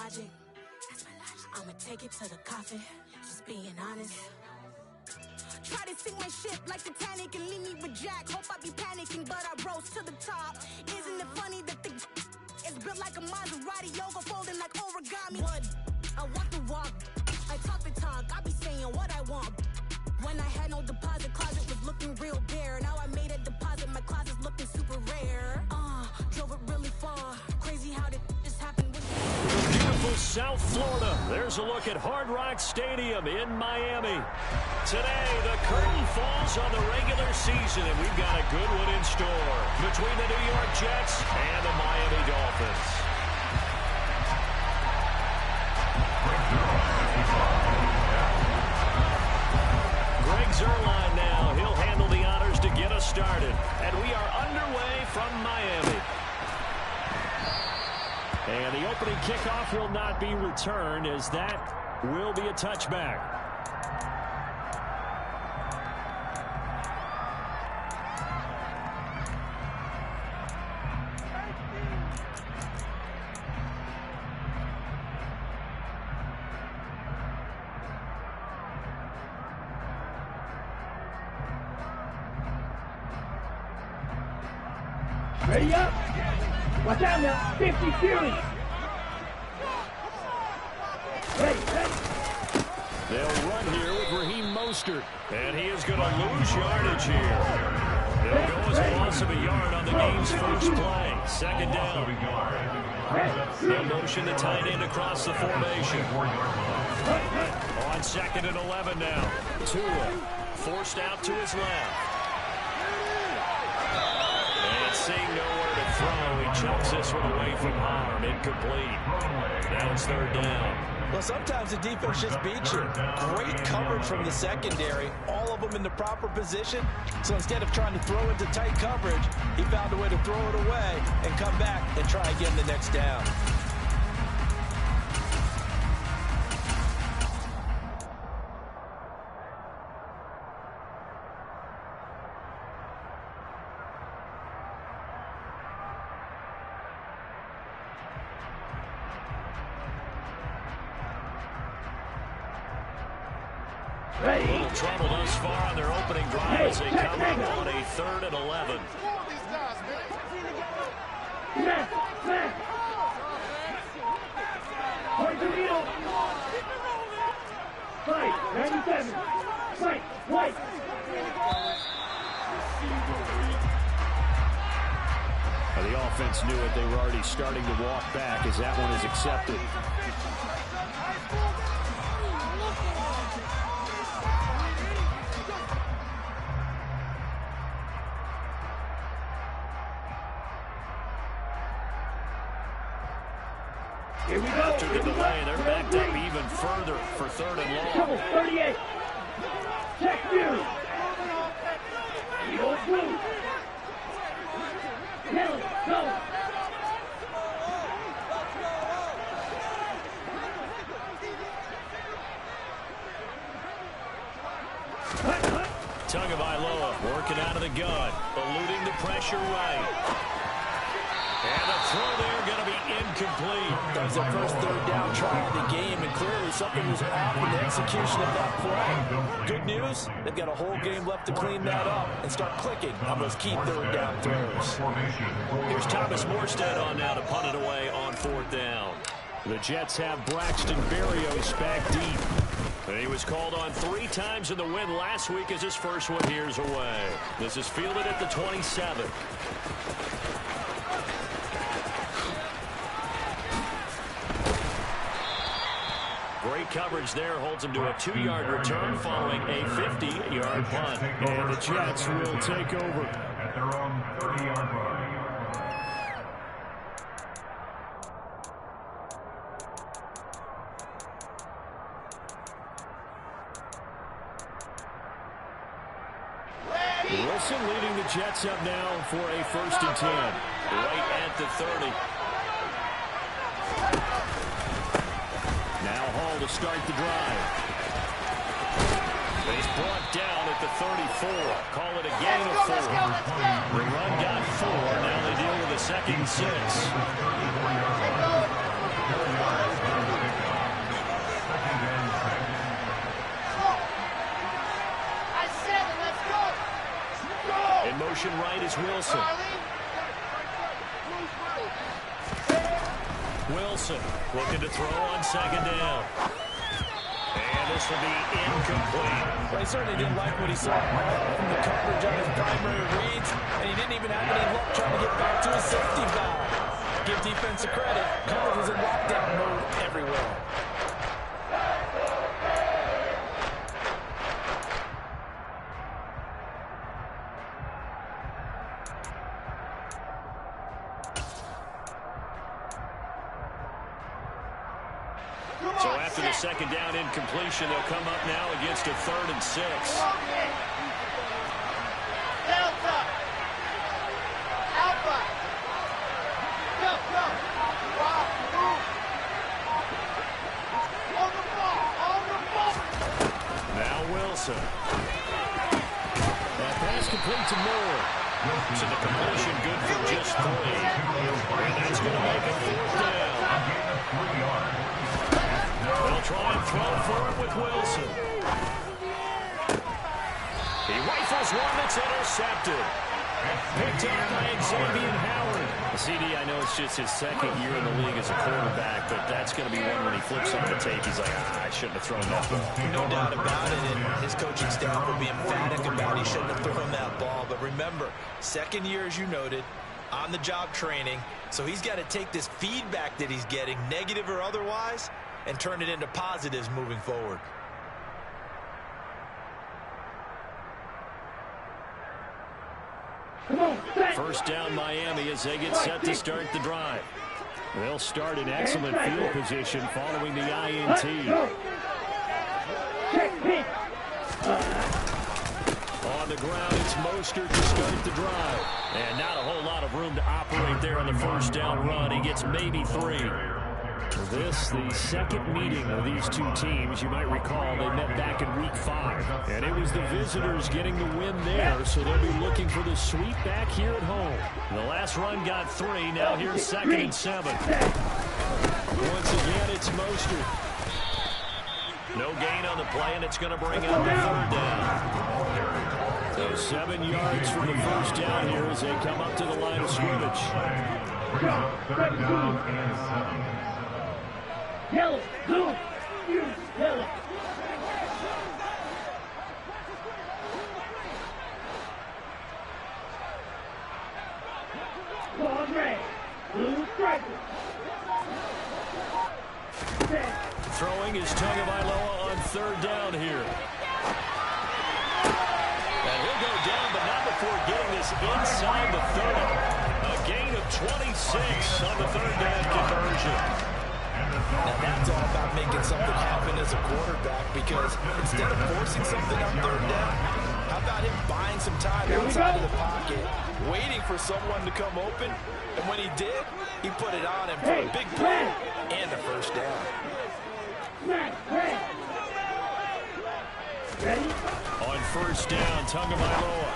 logic. I'ma take it to the coffin, just being honest. Try to sink my ship like Titanic and leave me with Jack. Hope I be panicking, but I rose to the top. Isn't it funny that the is built like a Maserati, yoga folding like origami? What? I walk the walk, I talk the talk, I be saying what I want. When I had no deposit, closet was looking real bare. Now I made a deposit, my closet's looking super rare. Drove it really far, crazy how did this happen with me. Beautiful South Florida. There's a look at Hard Rock Stadium in Miami. Today, the curtain falls on the regular season, and we've got a good one in store between the New York Jets and the Miami Dolphins. Greg Zuerlein now. He'll handle the honors to get us started. And we are underway from Miami. And the opening kickoff will not be returned, as that will be a touchback. Ready up. Watch out now. 50 series. Ready. They'll run here with Raheem Mostert. And he is going to lose yardage here. They'll go as a loss of a yard on the game's first play. Second down. They'll motion the tight end across the formation. On 2nd and 11 now. Tua forced out to his left. Seeing nowhere to throw, he chucks this one away from harm. Incomplete. Now it's third down. Well, sometimes the defense just beats you. Great coverage from the secondary. All of them in the proper position. So instead of trying to throw into tight coverage, he found a way to throw it away and come back and try again the next down. A little trouble thus far on their opening drive as they come up on a 3rd and 11. Fight, 97. Fight, white. The offense knew it. They were already starting to walk back as that one is accepted. Here we go. After the delay, they're backed up even further for 3rd and long. 38. Check you. Eagle blue. Hill, go. Tagovailoa working out of the gun, eluding the pressure right. And the throw there going to be incomplete. That was their first 3rd down try of the game, and clearly something was off in the execution of that play. Good news, they've got a whole game left to clean that up and start clicking on those key 3rd down throws. Here's Thomas Morstead on now to punt it away on 4th down. The Jets have Braxton Berrios back deep. He was called on 3 times in the win last week as his first one here's away. This is fielded at the 27. Great coverage there, holds him to a 2-yard return following a 50-yard punt. And the Jets will take over. At their own 30-yard line. Wilson leading the Jets up now for a 1st and 10. Right at the 30. Now Hall to start the drive. He's brought down at the 34. Call it a gain of 4. The run got 4. Now they deal with a 2nd and 6. formation right is Wilson. Wilson looking to throw on second down. And this will be incomplete. Well, he certainly didn't like what he saw from the coverage on his primary reads, and he didn't even have any luck trying to get back to his safety valve. Give defense a credit. Coverage was in lockdown mode everywhere. So after the second down incompletion, they'll come up now against a 3rd and 6. Delta. Alpha. Go, go. Wow. On the ball. On the ball. Now Wilson. That pass complete to Moore. So the completion good for just 3. And that's going to make it 4th down. They'll try and throw for it with Wilson. He rifles one that's intercepted. Picked up by Xavier Howard. CD, I know it's just his 2nd year in the league as a quarterback, but that's going to be one when he flips on the tape. He's like, I shouldn't have thrown that ball. No doubt about it, and his coaching staff will be emphatic about he shouldn't have thrown that ball. But remember, 2nd year, as you noted, on-the-job training, so he's got to take this feedback that he's getting, negative or otherwise, and turn it into positives moving forward. First down Miami as they get set to start the drive. They'll start in excellent field position following the INT. On the ground, it's Mostert to start the drive. And not a whole lot of room to operate there on the first down run. He gets maybe 3. This, the 2nd meeting of these two teams. You might recall they met back in week 5. And it was the visitors getting the win there, so they'll be looking for the sweep back here at home. The last run got 3. Now here's 2nd and 7. Once again, it's Mostert. No gain on the play, and it's going to bring out the 3rd down. So 7 yards for the first down here as they come up to the line of scrimmage. Yellow, blue, yellow. Ball red, blue striker. Throwing is Tagovailoa on 3rd down here. And he'll go down, but not before getting this inside the 30. A gain of 26 on the 3rd down conversion. Now that's all about making something happen as a quarterback, because instead of forcing something on 3rd down, how about him buying some time outside of the pocket, waiting for someone to come open, and when he did, he put it on him for a big play and a first down. On first down, Tagovailoa.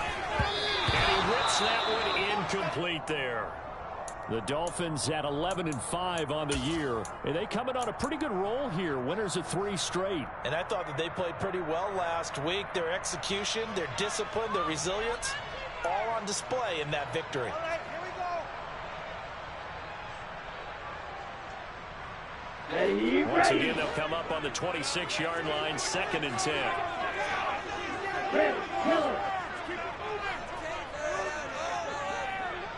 And he rips that one incomplete there. The Dolphins at 11-5 on the year. And they coming on a pretty good roll here. Winners of 3 straight. And I thought that they played pretty well last week. Their execution, their discipline, their resilience, all on display in that victory. Once again, they'll come up on the 26-yard line, 2nd and 10. Red, yellow.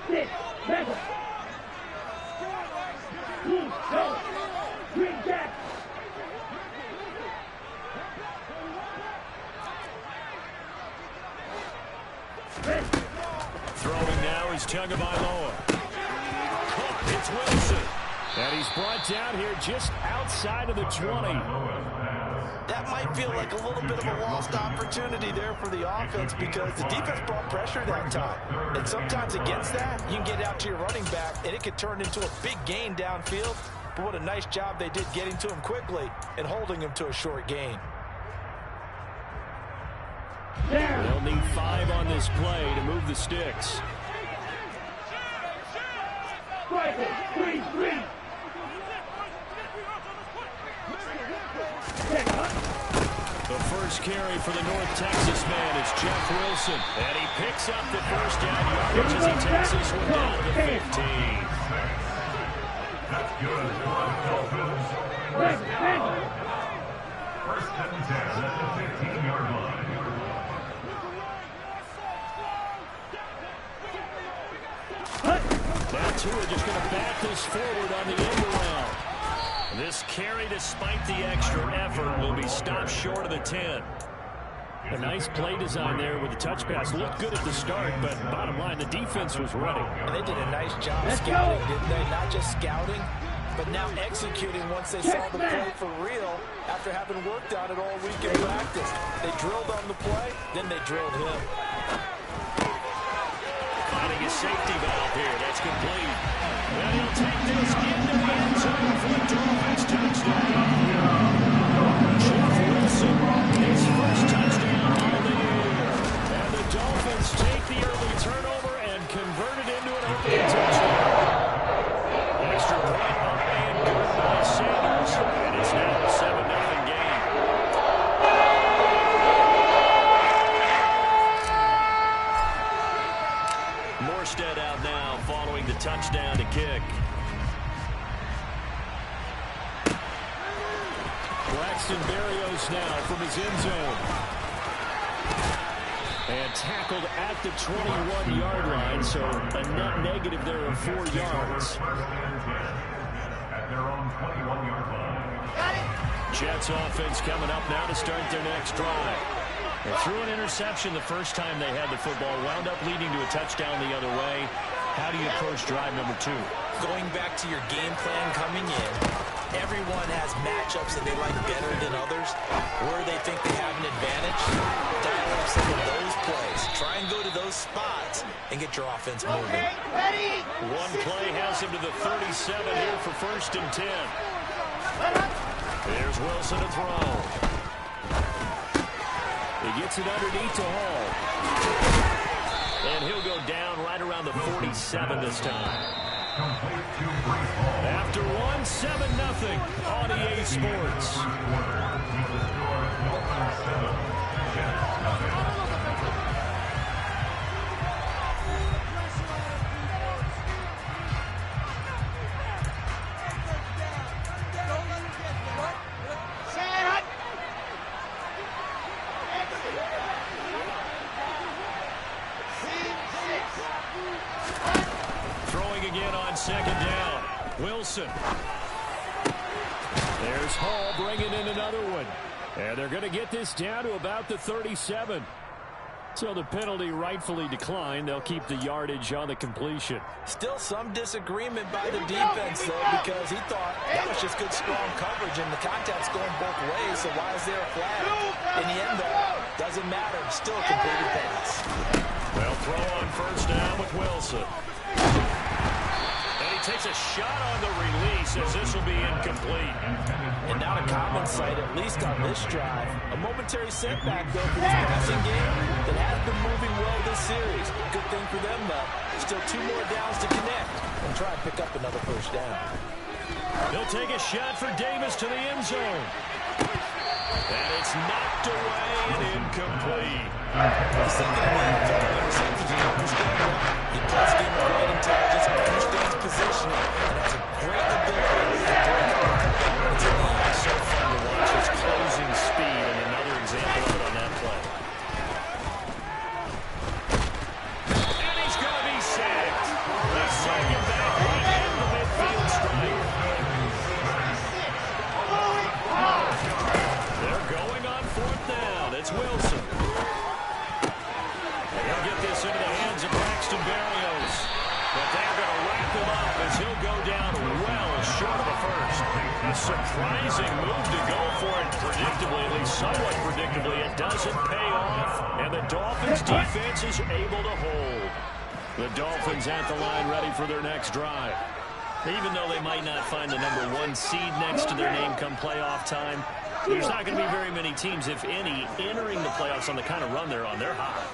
6, 7. Blue, yellow. Green, jack. Red. Throwing now is Tagovailoa. It's Wilson. And he's brought down here just outside of the 20. That might feel like a little bit of a lost opportunity there for the offense, because the defense brought pressure that time. And sometimes against that, you can get out to your running back, and it could turn into a big gain downfield. But what a nice job they did getting to him quickly and holding him to a short gain. They'll need 5 on this play to move the sticks. Rifle, green, green. The first carry for the North Texas man. It's Jeff Wilson. And he picks up the first down yardage as he takes this one down to the 15. That's good for the Dolphins. First and 10 at the 15-yard line. Now Tua just going to bat this forward on the end around. This carry, despite the extra effort, will be stopped short of the 10. A nice play design there with the touch pass. Looked good at the start, but bottom line, the defense was ready. And they did a nice job scouting, didn't they? Not just scouting, but now executing once they saw the play for real after having worked on it all week in practice. They drilled on the play, then they drilled him. Finding a safety valve here. That's complete. And he'll take this into the end zone for the Dolphins touchdown. Jeff Wilson, his first touchdown of the year. And the Dolphins take the early turnover and convert it into an opening touchdown. Extra point up and good by Sanders. And it's now a 7-0 game. Morstead out now following the touchdown to kick. Braxton Berrios now from his end zone. And tackled at the 21-yard line, so a net negative there of 4 yards. At their own 21-yard line. Jets offense coming up now to start their next drive. They threw an interception the first time they had the football, wound up leading to a touchdown the other way. How do you approach drive number 2? Going back to your game plan coming in, everyone has matchups that they like better than others, where they think they have an advantage. Dial up some of those plays. Try and go to those spots and get your offense moving. One play has him to the 37 here for first and 10. There's Wilson to throw. He gets it underneath to Hall. And he'll go down right around the 47 this time. After one, 7-0 on EA Sports. Second down. Wilson. There's Hall bringing in another one. And they're going to get this down to about the 37. So the penalty rightfully declined. They'll keep the yardage on the completion. Still some disagreement by the defense, though, because he thought that was just good, strong coverage, and the contact's going both ways, so why is there a flag? In the end, though, doesn't matter. Still a completed pass. They'll throw on first down with Wilson. Takes a shot on the release as this will be incomplete. And not a common sight, at least on this drive. A momentary setback, though, for this passing game that has been moving well this series. Good thing for them, though. Still 2 more downs to connect and try and pick up another first down. He'll take a shot for Davis to the end zone. And it's knocked away and incomplete. He's thinking of the end zone. He plays game with great intelligence and understands positioning and has a great ability to break up the coverage. It's so fun to watch his closing speed, and another example of it on that play. And he's going to be sacked. They sack him back right in the midfield stripe. They're going on 4th down. It's Wilson. He'll get this into the hands of Braxton Berrios. But they're going to wrap him up as he'll go down well short of a first. A surprising move to go for it predictably, at least somewhat predictably. It doesn't pay off, and the Dolphins' defense is able to hold. The Dolphins at the line ready for their next drive. Even though they might not find the #1 seed next to their name come playoff time, there's not going to be very many teams, if any, entering the playoffs on the kind of run they're on. They're hot.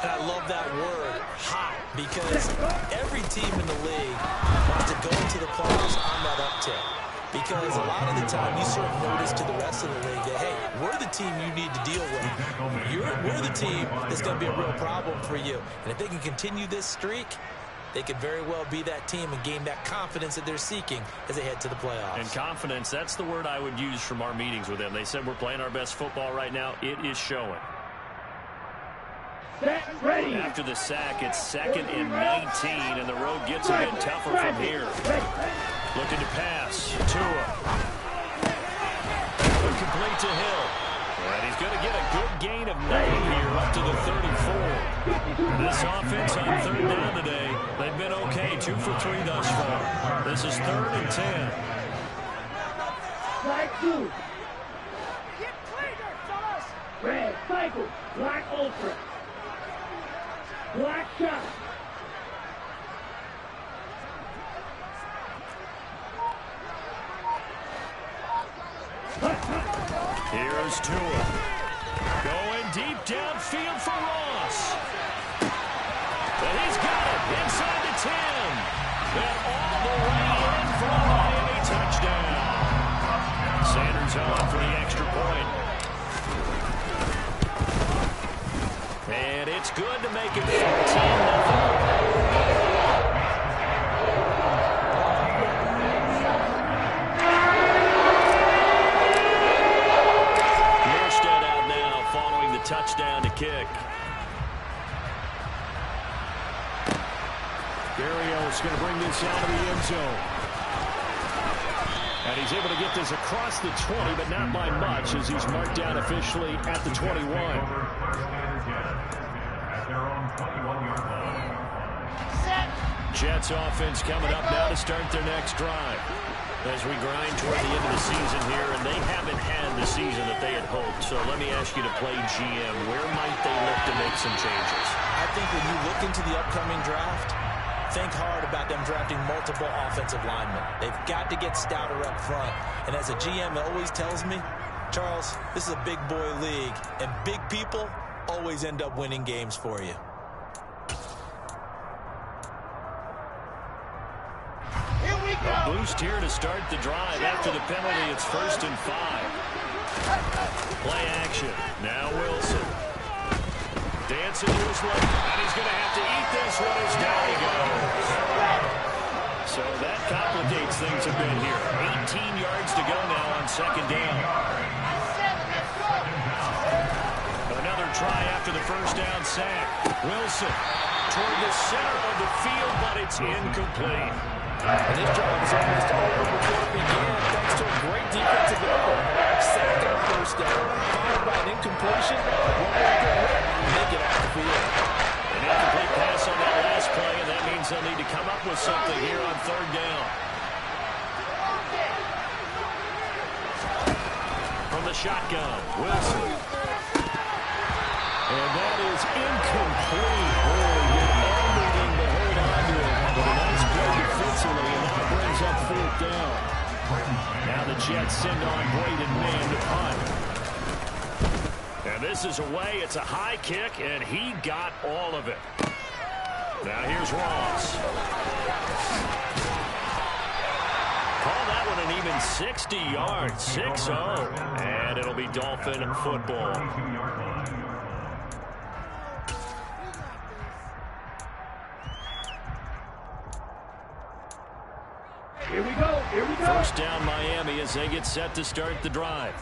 And I love that word, hot, because every team in the league wants to go into the playoffs on that uptick. because a lot of the time you serve notice to the rest of the league that, hey, we're the team you need to deal with. We're the team that's going to be a real problem for you. And if they can continue this streak, they could very well be that team and gain that confidence that they're seeking as they head to the playoffs. And confidence, that's the word I would use from our meetings with them. They said we're playing our best football right now. It is showing. Ready. After the sack, it's 2nd and 19, and the road gets a bit tougher from here. Looking to pass. Tua. Complete to Hill. And he's going to get a good gain of 9 here up to the 34. This offense on 3rd down today, they've been okay. 2 for 3 thus far. This is 3rd and 10. Flag 2. Red, cycle. Black, ultra. Black shot. Here's Tua. Going deep downfield for Ross. And he's got it inside the 10. And all the way in for a Miami touchdown. Sanders on for the extra point. And it's good to make it 14-0. Touchdown to kick. Barrios going to bring this out of the end zone. And he's able to get this across the 20, but not by much as he's marked down officially at the 21. Jets offense coming up now to start their next drive. As we grind toward the end of the season here, and they haven't had the season that they had hoped. So let me ask you to play GM. Where might they look to make some changes? I think when you look into the upcoming draft, think hard about them drafting multiple offensive linemen. They've got to get stouter up front. And as a GM, it always tells me, Charles, this is a big boy league, and big people always end up winning games for you. A boost here to start the drive. After the penalty, it's 1st and 5. Play action. Now Wilson. Dancing to his left. And he's going to have to eat this one as down he goes. So that complicates things a bit here. 18 yards to go now on 2nd down. Another try after the 1st down sack. Wilson toward the center of the field, but it's incomplete. And this drive is almost over before it began, thanks to a great defensive effort. Sack on 1st down, followed by an incompletion. Make it out the field. An incomplete pass on that last play, and that means they'll need to come up with something here on 3rd down. From the shotgun, Wilson. And that is incomplete. Really did everything to hold on to it. But a nice play defensively, and that brings up 4th down. Now the Jets send on Braden Mann to punt. And this is away. It's a high kick, and he got all of it. Now here's Ross. Call that one an even 60 yards. 6-0. And it'll be Dolphin football. Here we go. 1st down Miami as they get set to start the drive.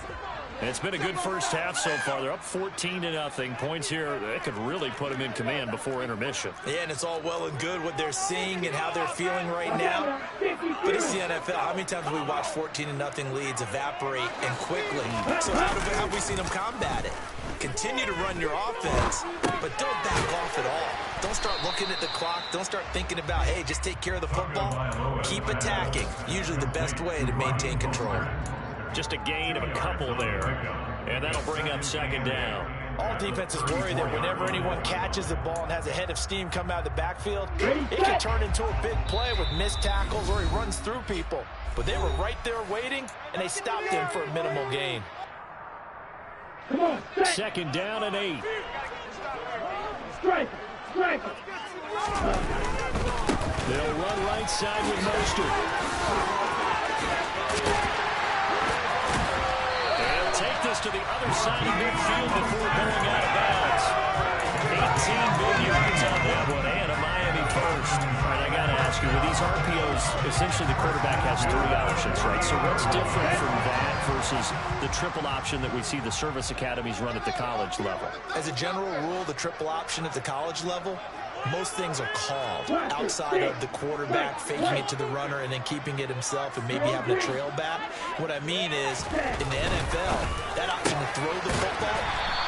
And it's been a good first half so far. They're up 14-0. Points here, they could really put them in command before intermission. Yeah, and it's all well and good what they're seeing and how they're feeling right now. But it's the NFL. How many times have we watched 14-0 leads evaporate and quickly? So how have we seen them combat it? Continue to run your offense, but don't back off at all. Don't start looking at the clock. Don't start thinking about, hey, just take care of the football. Keep attacking. Usually the best way to maintain control. Just a gain of a couple there. And that'll bring up 2nd down. All defenses worry that whenever anyone catches the ball and has a head of steam come out of the backfield, it can turn into a big play with missed tackles or he runs through people. But they were right there waiting, and they stopped him for a minimal gain. 2nd down and 8. Strike. They'll run right side with Mostert. take this to the other side of midfield before going out of bounds. 18 big yards on that one, and a Miami first. All right, I got to ask you, with these RPOs, essentially the quarterback has 3 options, right? So what's different from that versus the triple option that we see the service academies run at the college level? As a general rule, the triple option at the college level, most things are called outside of the quarterback faking it to the runner and then keeping it himself and maybe having a trail back. What I mean is, in the NFL, that option to throw the football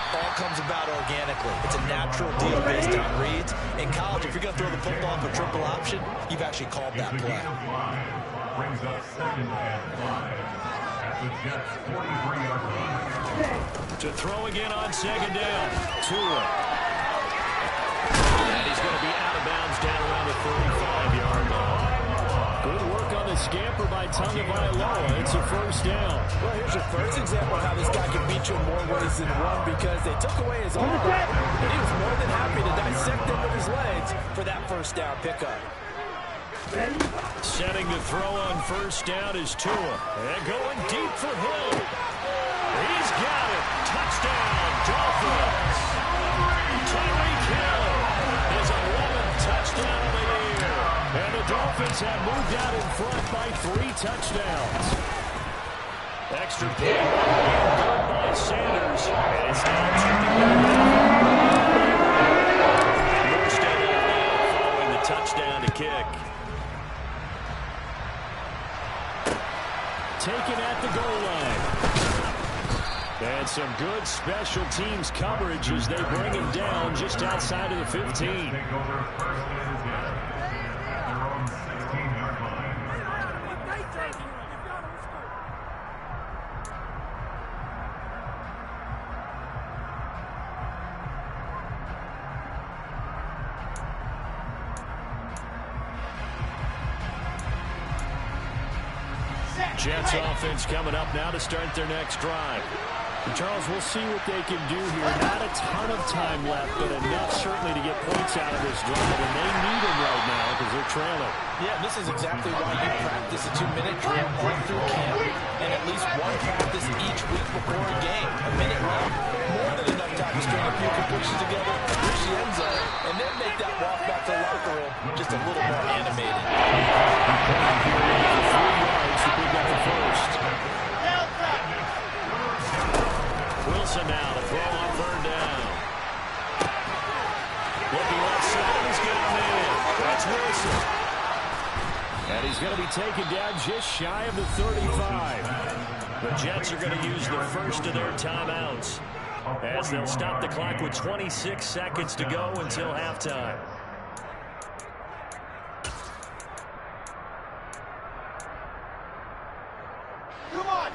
all comes about organically. It's a natural deal based on reads. In college, if you're going to throw the football for triple option, you've actually called that play. Brings up 2nd and 5 at the Jets' 43-yard line. To throw again on 2nd down. Tua. And he's going to be out of bounds down around the 35-yard line. Good work on the scamper by Tagovailoa. It's a 1st down. Well, here's your first example of how this guy can beat you in more ways than one, because they took away his arm, and he was more than happy to dissect them with his legs for that 1st down pickup. Setting the throw on 1st down is Tua. And going deep for Hill. He's got it. Touchdown, Dolphins. Tyreek Hill is 11th touchdown of the year. And the Dolphins have moved out in front by 3 touchdowns. Extra point good by Sanders. And it's now 2 Morstead following the touchdown to kick. Taken at the goal line. And some good special teams coverage as they bring him down just outside of the 15. Take over 1st and 10 at their own 16-yard line. Jets offense coming up now to start their next drive. And Charles, we'll see what they can do here. Not a ton of time left, but enough certainly to get points out of this drive. And they need them right now because they're trailing. Yeah, this is exactly why you practice a 2-minute drill all through camp and at least one practice each week before a game. A minute left, more than enough time to string a few completions together, reach the end zone, and then make that walk back to the locker room just a little more animated. 3 yards to pick up the 1st. Wilson now to throw on 3rd down. Looking left side, he's getting in. That's Wilson. And he's going to be taken down just shy of the 35. The Jets are going to use the first of their timeouts as they'll stop the clock with 26 seconds to go until halftime.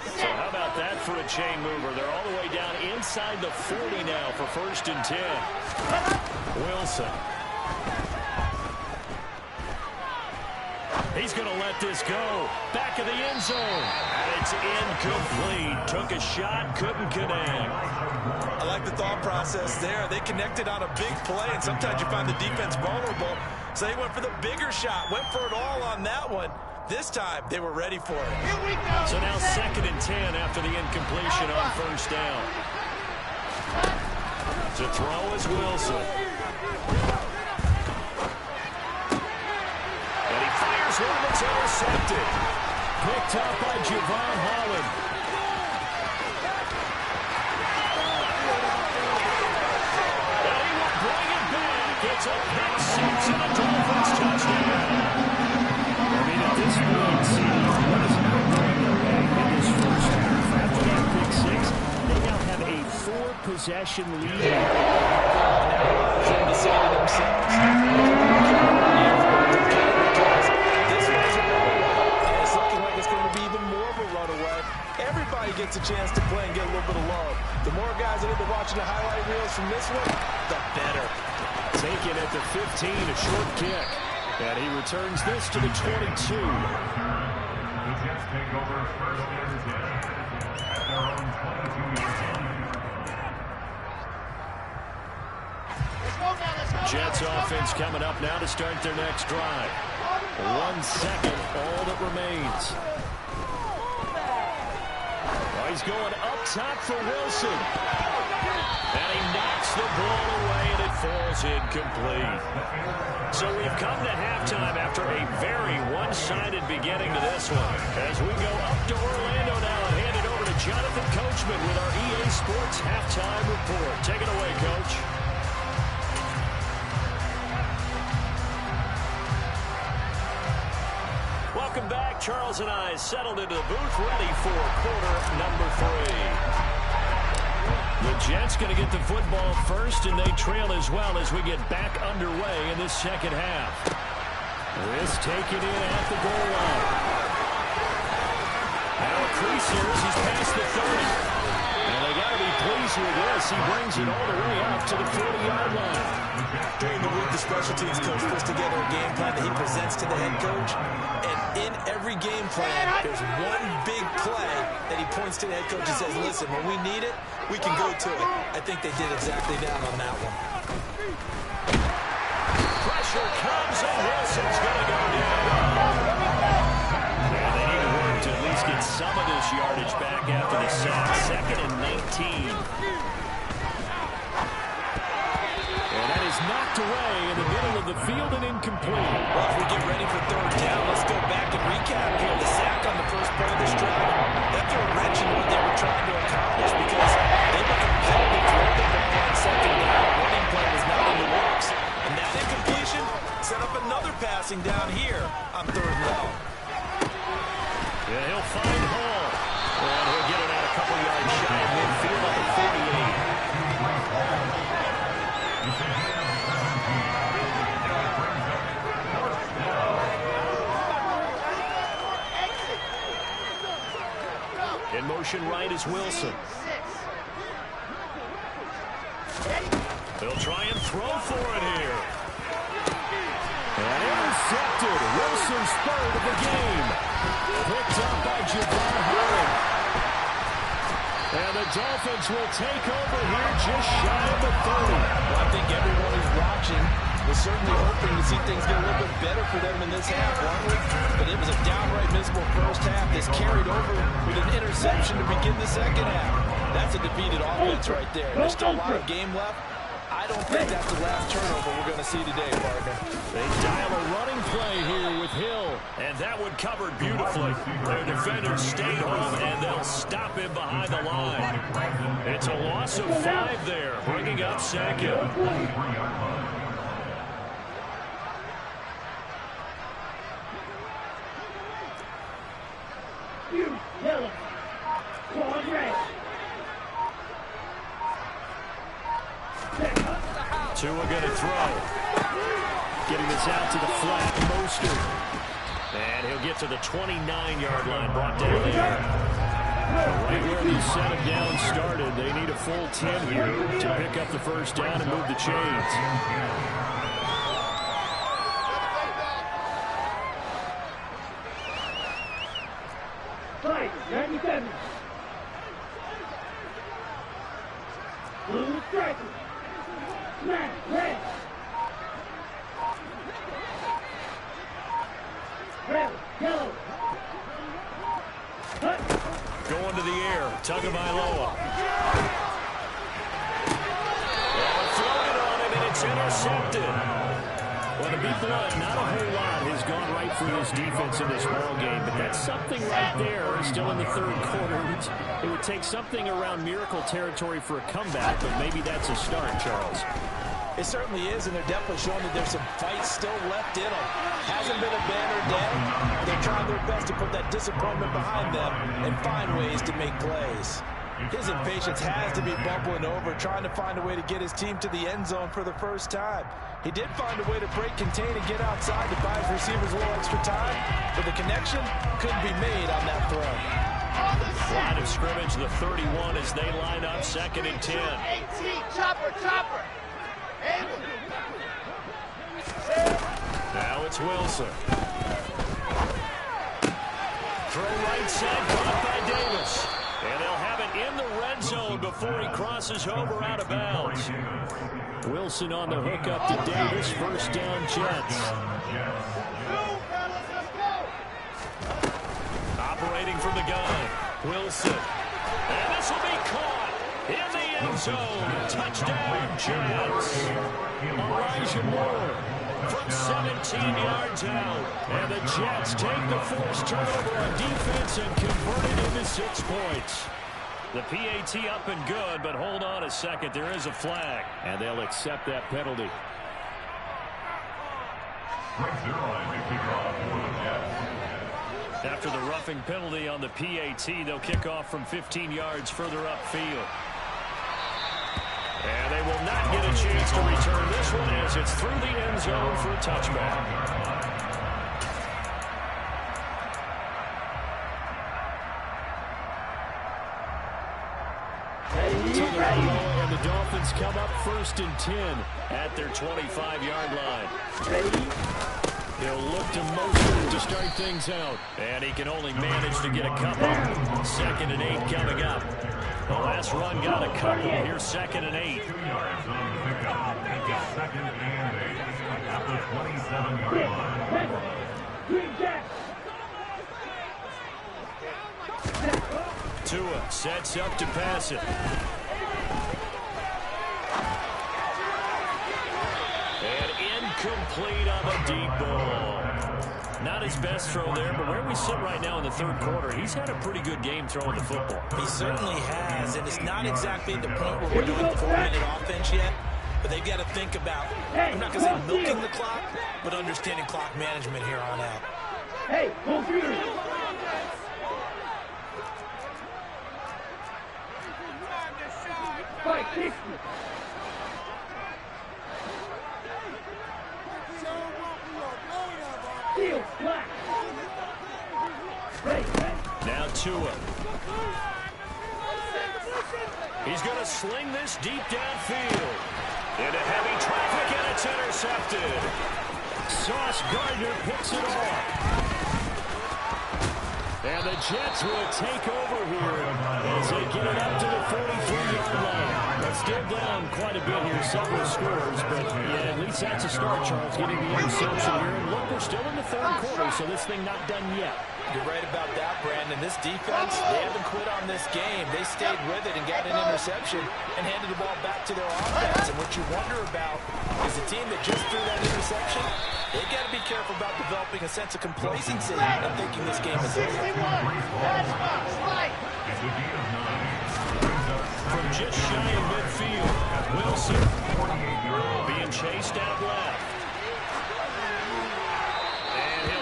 So how about that for a chain mover? They're all the way down inside the 40 now for 1st and 10. Wilson. He's going to let this go. Back of the end zone. And it's incomplete. Took a shot, couldn't connect. I like the thought process there. They connected on a big play, and sometimes you find the defense vulnerable. So they went for the bigger shot, went for it all on that one. This time, they were ready for it. So now 2nd and 10 after the incompletion on 1st down. To throw is Wilson. And he fires one that's intercepted. Picked up by Javon Holland. And he will bring it back. It's a pick 6 and a Dolphins touchdown. I mean, at this point, what is happening in this 1st half? After that pick 6, they now have a 4-possession lead. Trying to say to themselves, this was a runaway, and it's looking like it's going to be even more of a runaway. Everybody gets a chance to play and get a little bit of love. The more guys that end up watching the highlight reels from this one, the better. Taken at the 15, a short kick. And he returns this to the 22. The Jets take over 1st and 10 at their own 22-yard line. Jets offense coming up now to start their next drive. 1 second, all that remains. is going up top for Wilson. And he knocks the ball away, and it falls incomplete. So we've come to halftime after a very one-sided beginning to this one. As we go up to Orlando now and hand it over to Jonathan Coachman with our EA Sports Halftime Report. Take it away, Coach. Welcome back. Charles and I settled into the booth, ready for quarter number 3. The Jets going to get the football first, and they trail as well as we get back underway in this second half. This taken in at the goal line. Now a crease here as he's past the 30. And they got to be pleased with this. He brings it all the way up to the 40-yard line. During the week, the special teams coach puts together a game plan that he presents to the head coach. And in every game plan, there's one big play that he points to the head coach and says, listen, when we need it, we can go to it. I think they did exactly that on that one. Pressure comes, and Wilson's going to go down. And they need to work to at least get some of this yardage back after the sack. 2nd and 19. And that is knocked away in the middle of the field and incomplete. Well, if we get ready for third down, let's go back and recap here. The sack on the first play of this drive, that threw a wrench in what they were trying to accomplish because they were compelled to throw the ball on second down. Running play was not in the works. And that incompletion set up another passing down here on third and long. Yeah, he'll find Hall. And he'll get it out a couple yards shy of midfield on the 48. In motion right is Wilson. They'll try and throw for it here. And intercepted. Wilson's third of the game. Picked up by Javon Holland. And the Dolphins will take over here just shy of the 30. Well, I think everyone who's watching was certainly hoping to see things get a little bit better for them in this half, but it was a downright miserable first half. This carried over with an interception to begin the second half. That's a defeated offense right there. There's still a lot of game left. I don't think that's the last turnover we're going to see today, partner. They dial a running play here with Hill, and that one covered beautifully. Their defenders stayed home, and they'll stop him behind the line. It's a loss of 5 there, bringing up second. Yellow. Claude red. Tua going to throw. Getting this out to the flat, Mostert. And he'll get to the 29-yard line, brought down there. Right where the set him down started, they need a full 10 here to pick up the first down and move the chains. Right, 97. Blue striker. Smash, red. Red, yellow. Hut. Going to the air, Tagovailoa. Floated on him, and it's intercepted. Well, to be blunt, not a whole lot has gone right for this defense in this ball game, but that's something right there. Still in the third quarter. It would take something around miracle territory for a comeback, but maybe that's a start, Charles. It certainly is, and they're definitely showing that there's some fight still left in them. Hasn't been a banner down. They're trying their best to put that disappointment behind them and find ways to make plays. His impatience has to be bubbling over, trying to find a way to get his team to the end zone for the first time. He did find a way to break, contain, and get outside to buy his receivers a little extra time, but the connection couldn't be made on that throw. Line of scrimmage, the 31 as they line up, 2nd and 10. 18, chopper. Now it's Wilson. Throw right side, caught by Davis. And they'll have it in the red zone before he crosses over out of bounds. Wilson on the hook up to Davis. First down, Jets. Operating from the gun, Wilson. zone. Touchdown, Jets. Elijah Moore from 17 yards out. And the Jets take the forced turnover on defense and convert it into 6 points. The PAT up and good, but hold on a second. There is a flag. And they'll accept that penalty. After the roughing penalty on the PAT, they'll kick off from 15 yards further upfield. And they will not get a chance to return this one as it's through the end zone for a touchback. And the Dolphins come up 1st and 10 at their 25-yard line. He'll look to Mostert to start things out. And he can only manage to get a couple. 2nd and 8 coming up. The last run got a couple. Here's 2nd and 8. 2 yards on the pickup. It's a 2nd and 8 at the 27-yard line. Tua sets up to pass it. And incomplete on the deep ball. Not his best throw there, but where we sit right now in the 3rd quarter, he's had a pretty good game throwing the football. He certainly has, and it's not exactly at the point where we're doing 4-minute offense yet, but they've got to think about, I'm not going to say milking the clock, but understanding clock management here on out. Hey, computer! Fight, kick me! Now Tua. He's going to sling this deep downfield. Into heavy traffic, and it's intercepted. Sauce Gardner picks it off. And the Jets will take over here as they get it up to the 43-yard line. They're still down quite a bit here, several scores, but yeah, at least that's a start, Charles, getting the interception here. And look, we're still in the 3rd quarter, so this thing not done yet. You're right about that, Brandon. This defense, they haven't quit on this game. They stayed with it and got an interception and handed the ball back to their offense. And what you wonder about is the team that just threw that interception, they've got to be careful about developing a sense of complacency and thinking this game is over. From just shy of midfield, Wilson being chased out left.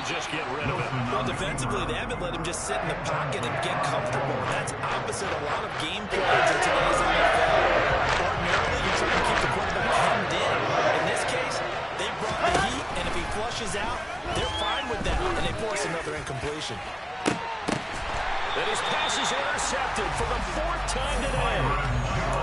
Just get rid of it. Well, defensively, they haven't let him just sit in the pocket and get comfortable. That's opposite a lot of game plans in today's NFL. Ordinarily, you try to keep the quarterback hemmed in. In this case, they brought the heat, and if he flushes out, they're fine with that, and they force another incompletion. And his pass is intercepted for the 4th time today.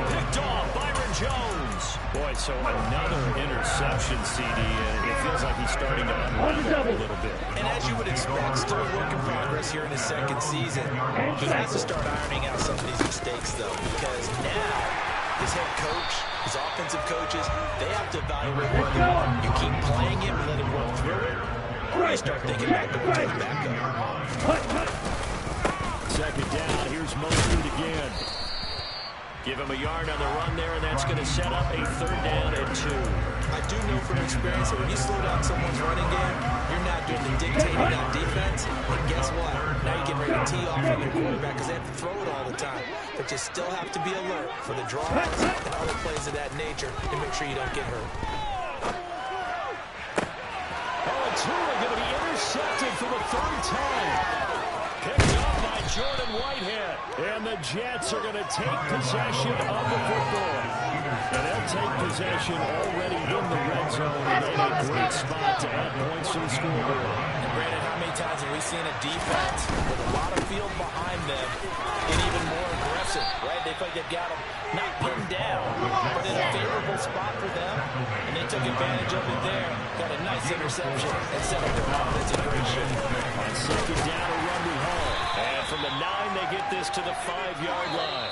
Picked off Byron Jones. Boy, so another interception, CD, and it feels like he's starting to unwind a little bit. And as you would expect, still a work in progress here in his 2nd season. He has to start ironing out some of these mistakes, though, because now his head coach, his offensive coaches, they have to evaluate whether you keep playing him and let him roll through it, or you start thinking about going to the backup. 2nd down, here's Mostert again. Give him a yard on the run there, and that's going to set up a 3rd down and 2. I do know from experience that when you slow down someone's running game, you're not doing the dictating on defense. And guess what? Now you get ready to tee off on your quarterback because they have to throw it all the time. But you still have to be alert for the draws and other plays of that nature to make sure you don't get hurt. Oh, and Tua going to be intercepted for the 3rd time. Picked up by Jordan Whitehead. And the Jets are going to take possession of the football. And they'll take possession already in the red zone. And in a great spot to add points to the scoreboard. And Brandon, how many times have we seen a defense with a lot of field behind them and even more aggressive, right? They feel like they've got them not pinned down, but in a favorable spot for them. And they took advantage of it there. Got a nice interception and set up their offense in great shape. On 2nd down, a run we haul. And from the 9, they get this to the 5-yard line.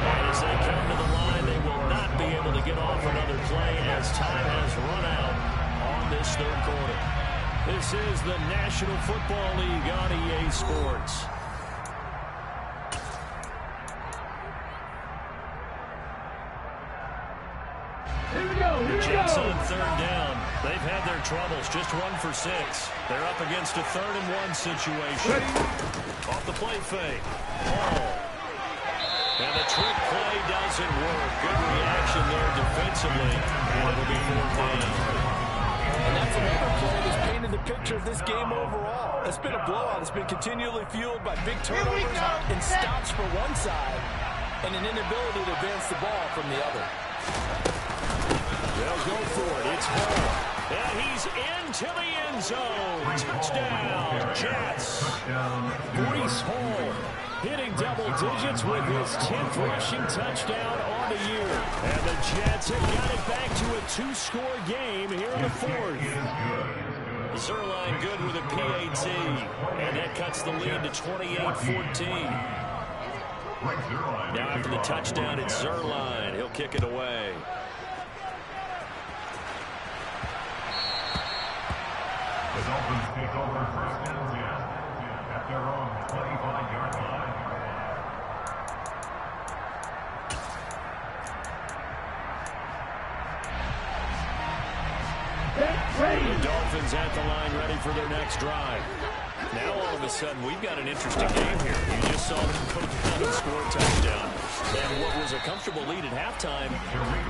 And as they come to the line, they will not be able to get off another play as time has run out on this 3rd quarter. This is the National Football League on EA Sports. troubles, just 1 for 6. They're up against a 3rd-and-1 situation. Off the play fake. Hall. And the trick play doesn't work. Good reaction there defensively. And it'll be 4th down. And that's another play that's painted the picture of this game overall. It's been a blowout. It's been continually fueled by big turnovers and stops for one side and an inability to advance the ball from the other. They'll go for it. It's Hall. And he's into the end zone. Touchdown, Jets. Breece Hall hitting double digits with his 10th rushing touchdown on the year. And the Jets have got it back to a 2-score game here in the 4th. Zerline good with a PAT. And that cuts the lead to 28-14. Now after the touchdown, it's Zerline. He'll kick it away. The Dolphins take over 1st and 10 at their own 25-yard line. The Dolphins at the line, ready for their next drive. Now all of a sudden we've got an interesting game here. You just saw them go down and score a touchdown. And what was a comfortable lead at halftime,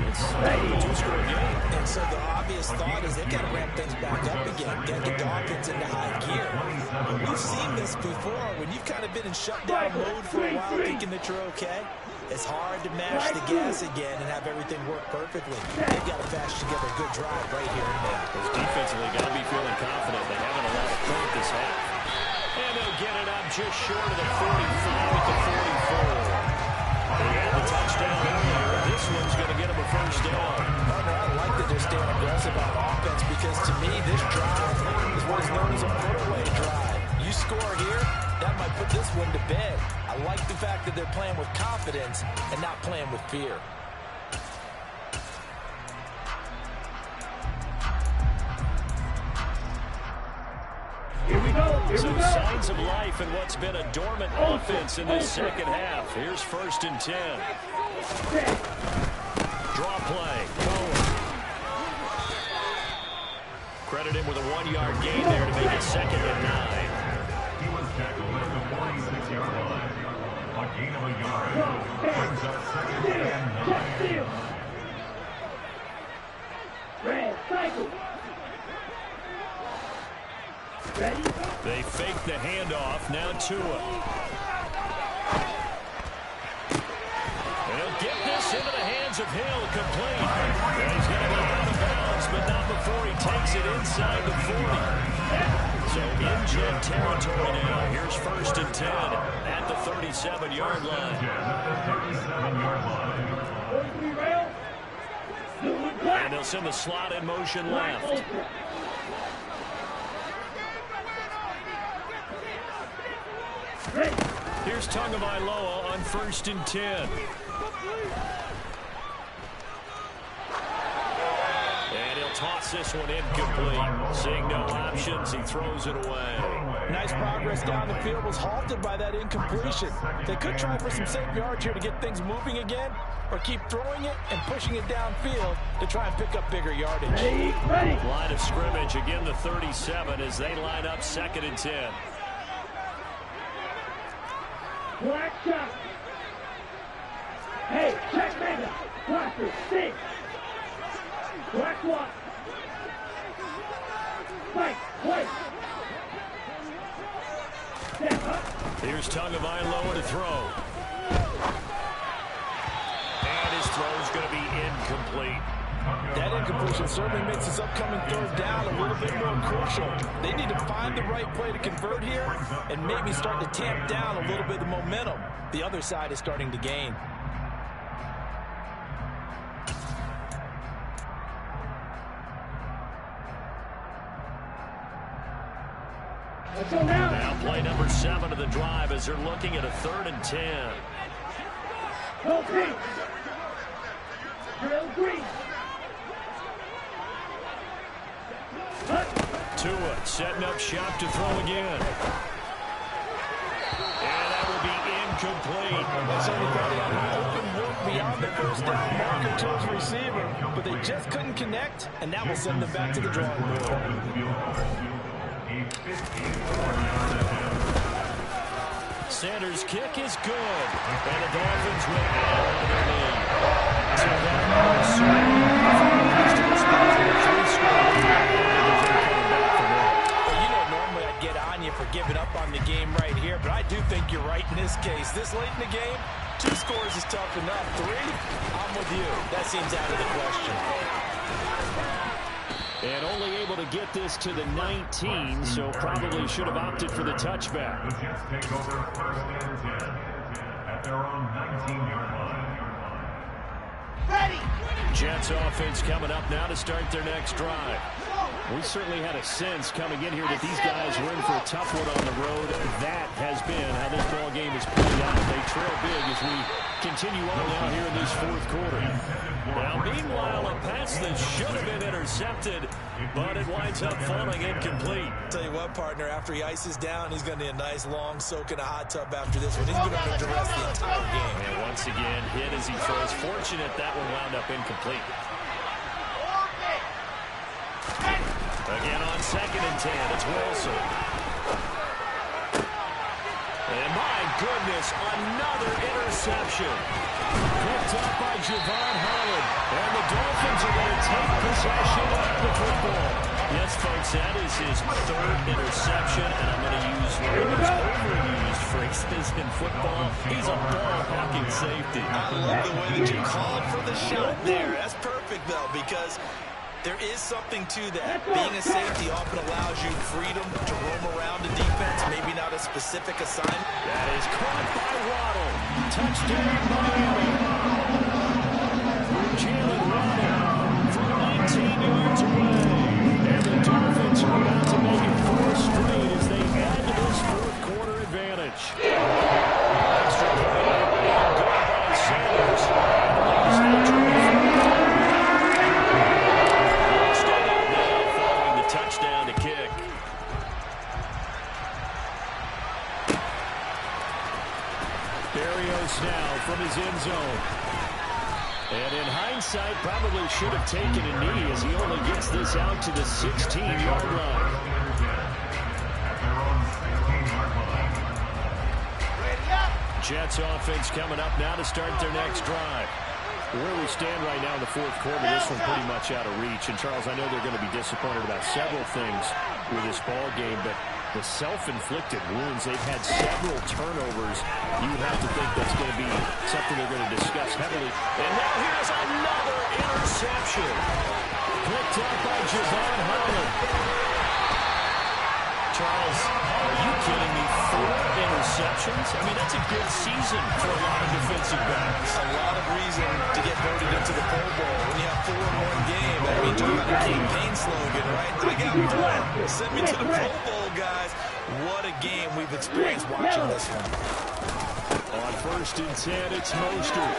it's a 2-score game. And so the obvious thought is they've got to ramp things back up again, get the Dolphins into high gear. We've seen this before when you've kind of been in shutdown mode for a while thinking that you're okay. It's hard to mash the gas again and have everything work perfectly. They've got to bash together a good drive right here and now. Those defensively got to be feeling confident. They haven't allowed a point this half. And they'll get it up just short of the 45 at the 44. They had the touchdown earlier. This one's going to get them a 1st down. Partner, I like that they're staying aggressive on offense because to me this drive is what is known as a put-away drive. You score here, that might put this one to bed. I like the fact that they're playing with confidence and not playing with fear. Here we go. Some signs of life in what's been a dormant offense in this second half. Here's 1st and 10. Draw play. Credit him with a 1-yard gain there to make it 2nd and 9. He was tackled at the 46-yard line. A gain of a yard. Brings up 2nd and 9. Red cycle. Ready? They fake the handoff. Now Tua. They'll get this into the hands of Hill. Complete. And he's going to go out of bounds, but not before he takes it inside the 40. So in Jet territory now. Here's 1st and 10 at the 37-yard line. And they'll send the slot in motion left. Here's Tagovailoa on 1st and 10. And he'll toss this one incomplete. Seeing no options, he throws it away. Nice progress down the field was halted by that incompletion. They could try for some safe yards here to get things moving again, or keep throwing it and pushing it downfield to try and pick up bigger yardage. Line of scrimmage, again the 37 as they line up 2nd and 10. Black shot. Hey, check mega. Blaster, 6. Black one. Fight, play. Step up. Here's Tagovailoa to throw. And his throw's going to be incomplete. That incompletion certainly makes this upcoming 3rd down a little bit more crucial. They need to find the right play to convert here and maybe start to tamp down a little bit of the momentum the other side is starting to gain. Now play number 7 of the drive as they're looking at a 3rd and 10. Go pink. Drill green. Tua setting up shop to throw again. And that will be incomplete. That's only got an open look beyond the first down marker to his receiver, but they just couldn't connect, and that will send them back to the drawing board. Sanders' kick is good, and the Dolphins will add on their lead. So that was normally I'd get on you for giving up on the game right here, but I do think you're right in this case. This late in the game, 2 scores is tough enough. 3, I'm with you. That seems out of the question. And only able to get this to the 19, so probably should have opted for the touchback. The Jets take over first and 10 at their own 19-yard line. Jets offense coming up now to start their next drive. We certainly had a sense coming in here that these guys were in for a tough one on the road. That has been how this ball game is played out. They trail big as we continue on now here in this fourth quarter. Now, meanwhile, a pass that should have been intercepted, but it winds up falling incomplete. Tell you what, partner, after he ices down, he's going to need a nice long soak in a hot tub after this one. He's going to under duress the entire game. And once again, hit as he throws. Fortunate that one wound up incomplete. Again on 2nd and 10, it's Wilson. And my goodness, another interception. Picked up by Javon Holland. And the Dolphins are going to take possession of the football. Yes, folks, that is his 3rd interception. And I'm going to use one of those overused phrases in football. He's a ball-hawking safety. I love the way that you called for the shot there. That's perfect, though, because there is something to that. Being a safety often allows you freedom to roam around the defense, maybe not a specific assignment. That is caught by Waddle. Touchdown, Miami. Jalen Waddle from 19 yards away. And the Dolphins are about to make it 4 straight as they add to this fourth quarter advantage. Extra point, good by Sanders. Touchdown to kick. Berrios now from his end zone. And in hindsight, probably should have taken a knee as he only gets this out to the 16-yard line. Jets offense coming up now to start their next drive. Where we stand right now in the fourth quarter, this one pretty much out of reach. And, Charles, I know they're going to be disappointed about several things with this ball game, but the self-inflicted wounds, they've had several turnovers. You would have to think that's going to be something they're going to discuss heavily. And now here's another interception. Picked up by Javon Holland. Charles, are you kidding me? 4 interceptions? I mean, that's a good season for a lot of defensive backs. A lot of reason to get voted into the Pro Bowl. When you have 4 in one game, that means you got a campaign slogan, right? I got 4. Send me to the Pro Bowl, guys. What a game we've experienced watching this one. On 1st and 10, it's Mostert.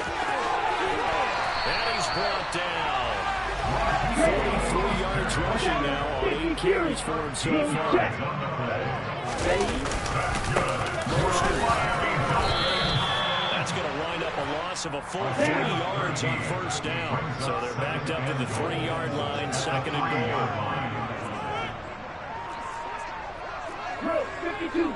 And he's brought down. 43 yards rushing now on 8 carries for him so far. That's going to wind up a loss of a full 3 yards on 1st down. So they're backed up to the 3-yard line, 2nd and goal. 52.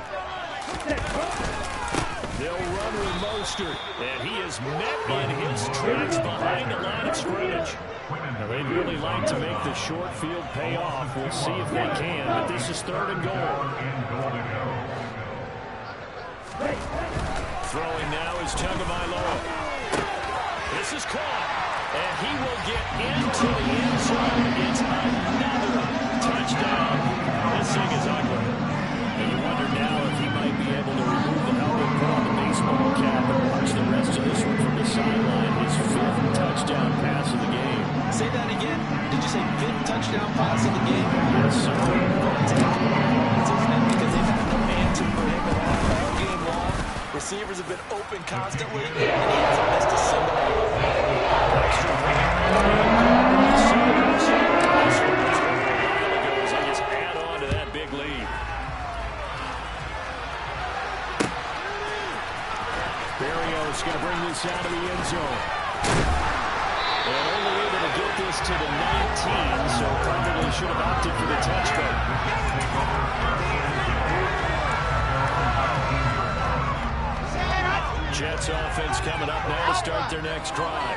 They'll run with Mostert, and he is met in his tracks behind the line of scrimmage. Now, they'd really like to make the short field pay off. We'll see if they can, but this is 3rd and goal. Throwing now is Tagovailoa. This is caught, and he will get into the end zone. It's another touchdown. This thing is ugly. And you wonder now if he might be able to remove the helmet, put on the baseball cap, and watch the rest of this one from the sideline. His 5th touchdown pass of the game. Say that again. Did you say 5th touchdown pass of the game? Yes, sir. Because they've had no answer for him at all game long. Receivers have been open constantly, and he hasn't missed a single one. Extra point. They just add on to that big lead. Berrios going to bring this out of the end zone. And only able to get this to the 19, so probably should have opted for the touchback. Jets offense coming up now to start their next drive.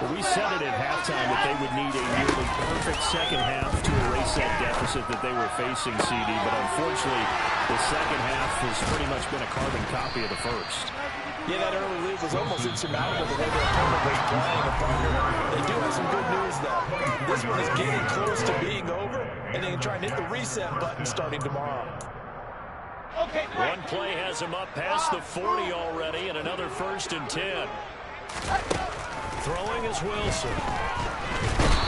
Well, we said it at halftime that they would need a nearly perfect second half to erase that deficit that they were facing, CD, but unfortunately the second half has pretty much been a carbon copy of the first. Yeah, that early lead was almost insurmountable the way their opponent was playing. They do have some good news, though. This one is getting close to being over, and they can try and hit the reset button starting tomorrow. One play has him up past the 40 already, and another 1st and 10. Throwing is Wilson.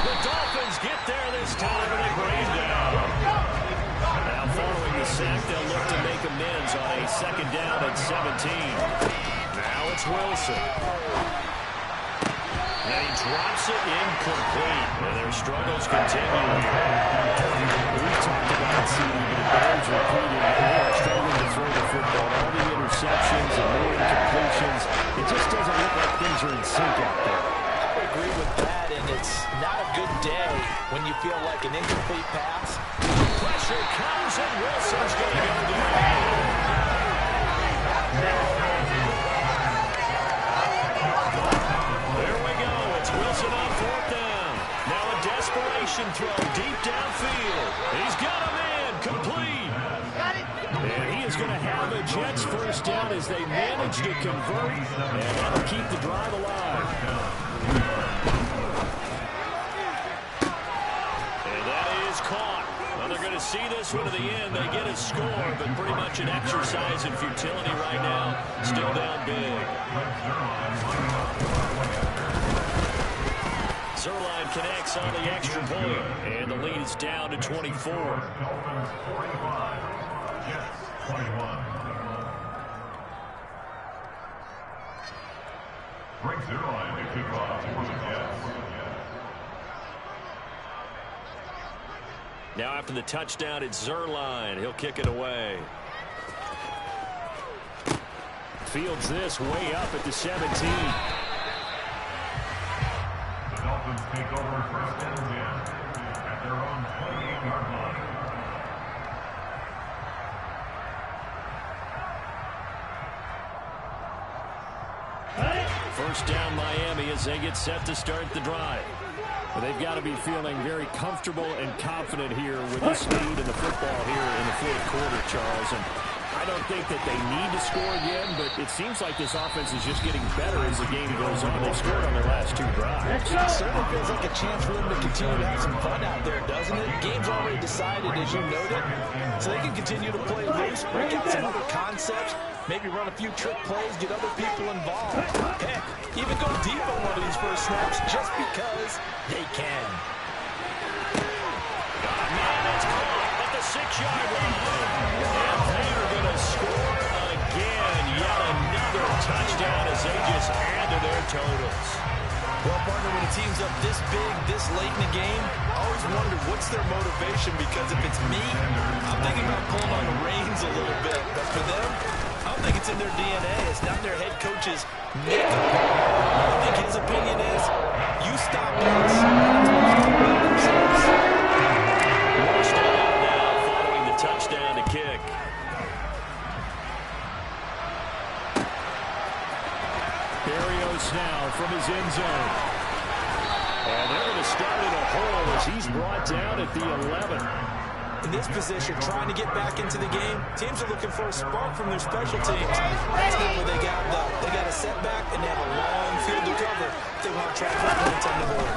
The Dolphins get there this time, and they bring him down. Now following the sack, they'll look to make amends on a 2nd down and 17. Now it's Wilson. And he drops it incomplete. And their struggles continue here. We've talked about it, CD, but it bears repeating. They are struggling to throw the football. All the interceptions and more incompletions. It just doesn't look like things are in sync out there. I agree with that, and it's not a good day when you feel like an incomplete pass. Pressure comes, and Wilson's going to go down. There we go. It's Wilson on 4th down. Now a desperation throw deep downfield. He's got him in. Complete. And he is going to have a Jets 1st down as they manage to convert, and that'll keep the drive alive. And that is caught. Well, they're going to see this one to the end. They get a score, but pretty much an exercise in futility right now. Still down big. Zerline connects on the extra point, and the lead is down to 24. Dolphins 45, Jets 21. Frank Zerline to kick off for the Jets. Now after the touchdown, it's Zerline. He'll kick it away. Fields this way up at the 17. The Dolphins take over 1st and 10 at their own 28-yard line. First down Miami as they get set to start the drive. But they've got to be feeling very comfortable and confident here with this lead in the football here in the 4th quarter, Charles. And I don't think that they need to score again, but it seems like this offense is just getting better as the game goes on. They've scored on their last 2 drives. It certainly feels like a chance for them to continue to have some fun out there, doesn't it? Game's already decided, as you noted, so they can continue to play loose, break out some other concepts, maybe run a few trick plays, get other people involved. Heck, even go deep on one of these first snaps just because they can. Man, it's caught at the 6-yard line. And they are going to score again. Yet another touchdown as they just add to their totals. Well, partner, when a team's up this big, this late in the game, I always wonder what's their motivation, because if it's me, I'm thinking about pulling on the reins a little bit. But for them, I don't think it's in their DNA. It's not their head coach's makeup. I think his opinion is, you stop us. Washed out now following the touchdown to kick. Berrios now from his end zone. And they're going to start in a hole as he's brought down at the 11. In this position, trying to get back into the game, teams are looking for a spark from their special teams. That's not what they got, though. They got a setback, and they have a long field to cover if they want to try to put points on the board.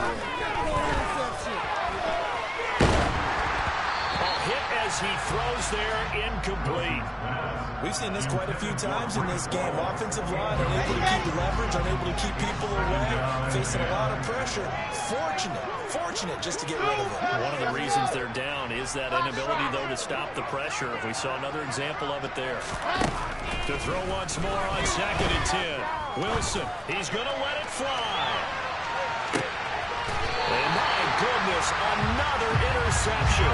A hit as he throws there, incomplete. We've seen this quite a few times in this game. Offensive line unable to keep leverage, unable to keep people away, facing a lot of pressure. Fortunate just to get rid of it. One of the reasons they're down is that inability, though, to stop the pressure. We saw another example of it there. To throw once more on 2nd and 10. Wilson, he's going to let it fly. And my goodness, another interception.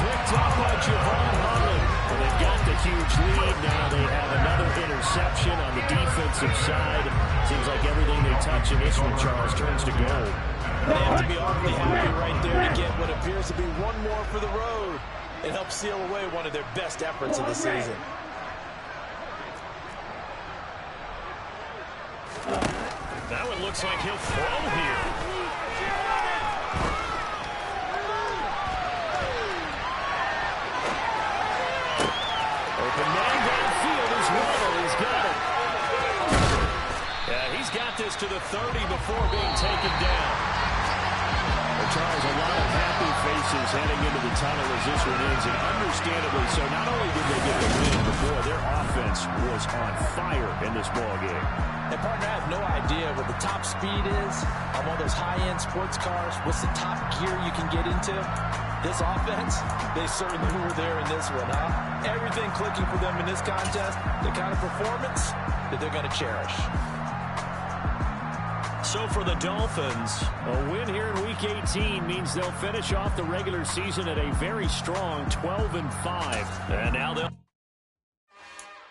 Picked up by Javon Holland. Well, they've got the huge lead. Now they have another interception on the defensive side. Seems like everything they touch in this one, Charles, turns to gold. They have to be awfully happy right there to get what appears to be one more for the road. It helps seal away one of their best efforts of the season. That one looks like he'll throw here. Open man downfield is Waddle. He's got it. Yeah, he's got this to the 30 before being taken down. Well, Charles, a lot of happy faces heading into the tunnel as this one ends, and understandably so. Not only did they get the win, but boy, their offense was on fire in this ball game. And partner, I have no idea what the top speed is on one of those high-end sports cars. What's the top gear you can get into? This offense, they certainly were there in this one, huh? Everything clicking for them in this contest, the kind of performance that they're going to cherish. So for the Dolphins, a win here in Week 18 means they'll finish off the regular season at a very strong 12-5. And now they'll